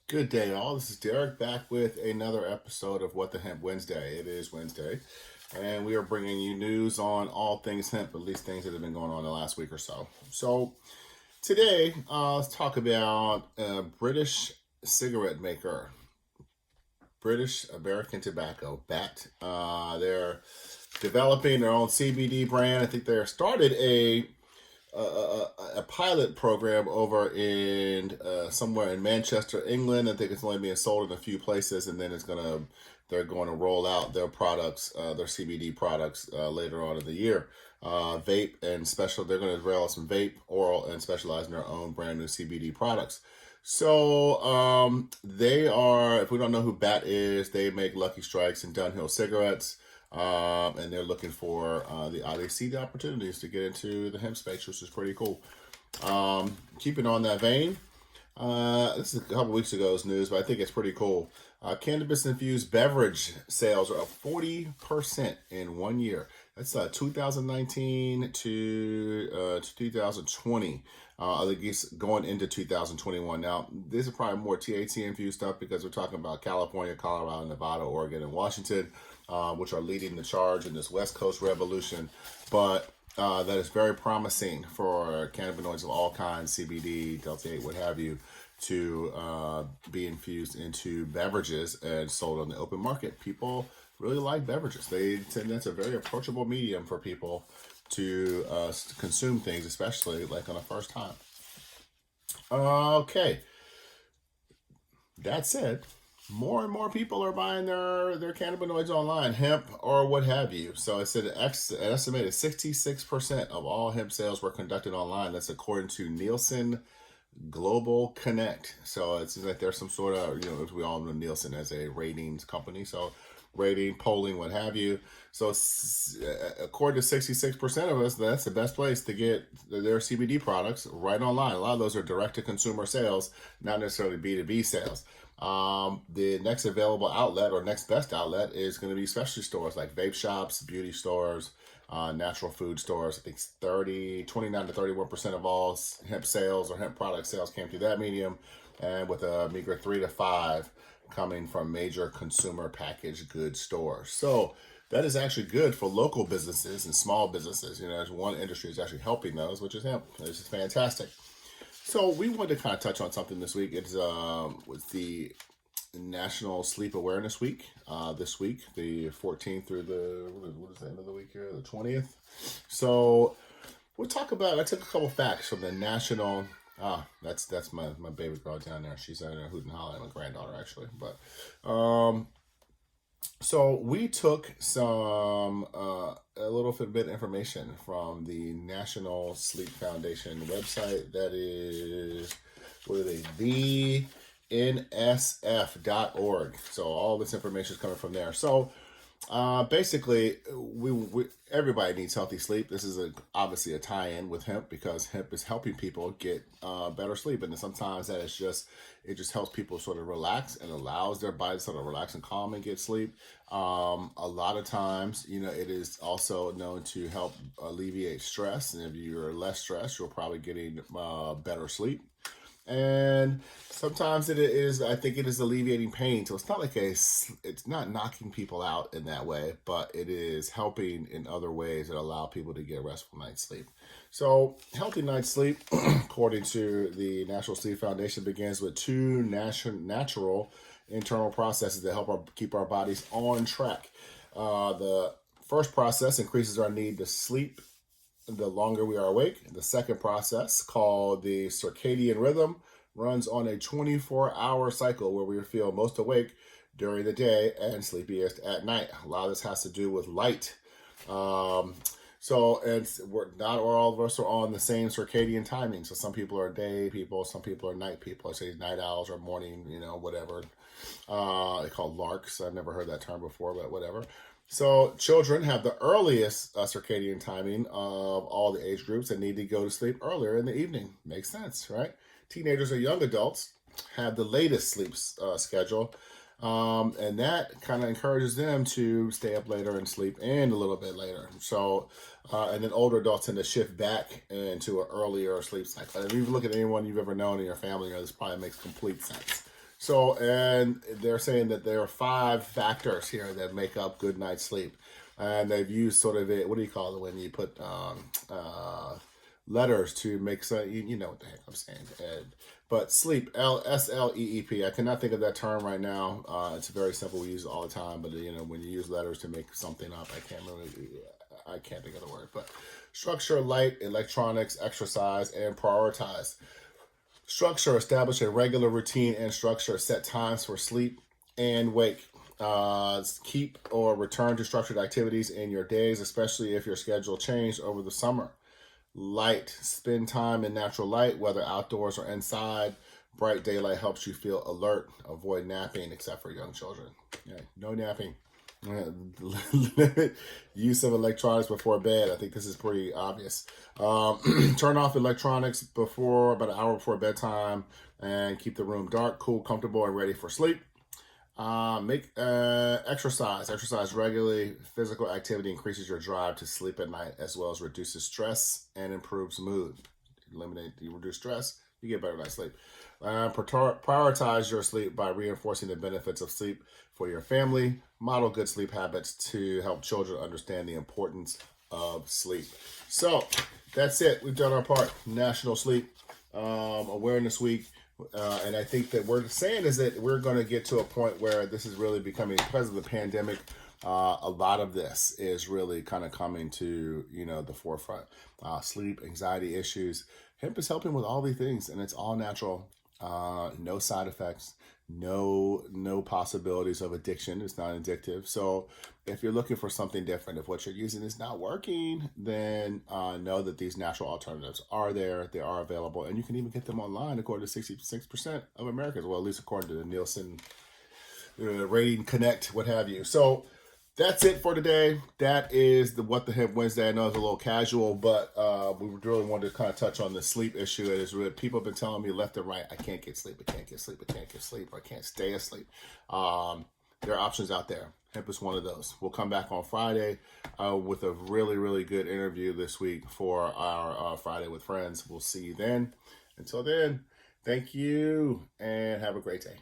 Good day, all. This is Derek back with another episode of What the Hemp Wednesday. It is Wednesday, and we are bringing you news on all things hemp, at least things that have been going on the last week or so. So, today, let's talk about a British cigarette maker, British American Tobacco, BAT. They're developing their own CBD brand. I think they started a pilot program over in somewhere in Manchester, England. I think it's only being sold in a few places, and then they're going to roll out their products, their CBD products, later on in the year. Vape and special. They're going to roll out some vape, oral, and specialize in their own brand new CBD products. So they are. If we don't know who BAT is, they make Lucky Strikes and Dunhill cigarettes. And they're looking for they see the opportunities to get into the hemp space, which is pretty cool. Keeping on that vein, this is a couple weeks ago's news, but I think it's pretty cool. Cannabis infused beverage sales are up 40% in 1 year. That's 2019 to 2020. I think it's going into 2021. Now, this is probably more THC infused stuff because we're talking about California, Colorado, Nevada, Oregon, and Washington, which are leading the charge in this West Coast revolution. But that is very promising for cannabinoids of all kinds, CBD, Delta 8, what have you, to be infused into beverages and sold on the open market. People really like beverages. They tend that's a very approachable medium for people to consume things, especially like on a first time. Okay. That said, more and more people are buying their cannabinoids online, hemp or what have you. So it said an estimated 66% of all hemp sales were conducted online. That's according to Nielsen Global Connect. So it seems like there's some sort of, we all know Nielsen as a ratings company. So rating, polling, what have you. So according to 66% of us, that's the best place to get their CBD products right online. A lot of those are direct-to-consumer sales, not necessarily B2B sales. The next available outlet or next best outlet is going to be specialty stores like vape shops, beauty stores, natural food stores. I think 29 to 31% of all hemp sales or hemp product sales came through that medium, and with a meager 3 to 5 coming from major consumer packaged goods stores. So that is actually good for local businesses and small businesses. There's one industry that's actually helping those, which is hemp. This is fantastic. So we wanted to kind of touch on something this week. It's was the National Sleep Awareness Week. This week, the 14th through what is the end of the week here? The 20th. So we'll talk about. I took a couple facts from the National. That's my baby girl down there. She's in there hooting and hollering. My granddaughter actually, but so we took some a little bit of information from the National Sleep Foundation website. That is, what are they? TheNSF.org. So all this information is coming from there. So basically, we everybody needs healthy sleep. This is obviously a tie-in with hemp because hemp is helping people get better sleep, and sometimes it just helps people sort of relax and allows their body to sort of relax and calm and get sleep. A lot of times, it is also known to help alleviate stress, and if you're less stressed, you're probably getting better sleep. And sometimes I think it is alleviating pain. So it's not it's not knocking people out in that way, but it is helping in other ways that allow people to get restful night's sleep. So healthy night's sleep, according to the National Sleep Foundation, begins with two natural internal processes that help keep our bodies on track. The first process increases our need to sleep the longer we are awake. The second process, called the circadian rhythm, runs on a 24-hour cycle where we feel most awake during the day and sleepiest at night. A lot of this has to do with light. And we're not all of us are on the same circadian timing. So some people are day people, some people are night people. I say night owls or morning, whatever. They call larks. I've never heard that term before, but whatever. So children have the earliest circadian timing of all the age groups and need to go to sleep earlier in the evening. Makes sense, right? Teenagers or young adults have the latest sleep schedule, and that kind of encourages them to stay up later and sleep in a little bit later. So, and then older adults tend to shift back into an earlier sleep cycle. And if you look at anyone you've ever known in your family, this probably makes complete sense. So, and they're saying that there are 5 factors here that make up good night's sleep. And they've used sort of it, what do you call it when you put letters to make some, you know what the heck I'm saying. But sleep, SLEEP. I cannot think of that term right now. It's very simple. We use it all the time. But, you know, when you use letters to make something up, I can't think of the word. But structure, light, electronics, exercise, and prioritize. Structure, establish a regular routine and structure, set times for sleep and wake. Keep or return to structured activities in your days, especially if your schedule changed over the summer. Light, spend time in natural light, whether outdoors or inside. Bright daylight helps you feel alert. Avoid napping, except for young children. Yeah, no napping. Limit use of electronics before bed. I think this is pretty obvious. Turn off electronics about an hour before bedtime, and keep the room dark, cool, comfortable, and ready for sleep. Make exercise regularly. Physical activity increases your drive to sleep at night, as well as reduces stress and improves mood. You reduce stress, you get better night's sleep. Prioritize your sleep by reinforcing the benefits of sleep for your family. Model good sleep habits to help children understand the importance of sleep. So that's it. We've done our part. National Sleep Awareness Week. And I think that we're saying is that we're going to get to a point where this is really becoming, because of the pandemic, a lot of this is really kind of coming to, the forefront. Sleep, anxiety issues. Hemp is helping with all these things, and it's all natural. No side effects, no possibilities of addiction. It's not addictive. So if you're looking for something different, if what you're using is not working, then know that these natural alternatives are there. They are available, and you can even get them online, according to 66% of Americans. Well, at least according to the Nielsen Rating Connect, what have you. So that's it for today. That is What the Hemp Wednesday. I know it's a little casual, but we really wanted to kind of touch on the sleep issue. It is really, people have been telling me left and right, I can't get sleep, I can't get sleep, I can't get sleep, or I can't stay asleep. There are options out there. Hemp is one of those. We'll come back on Friday with a really, really good interview this week for our Friday with Friends. We'll see you then. Until then, thank you and have a great day.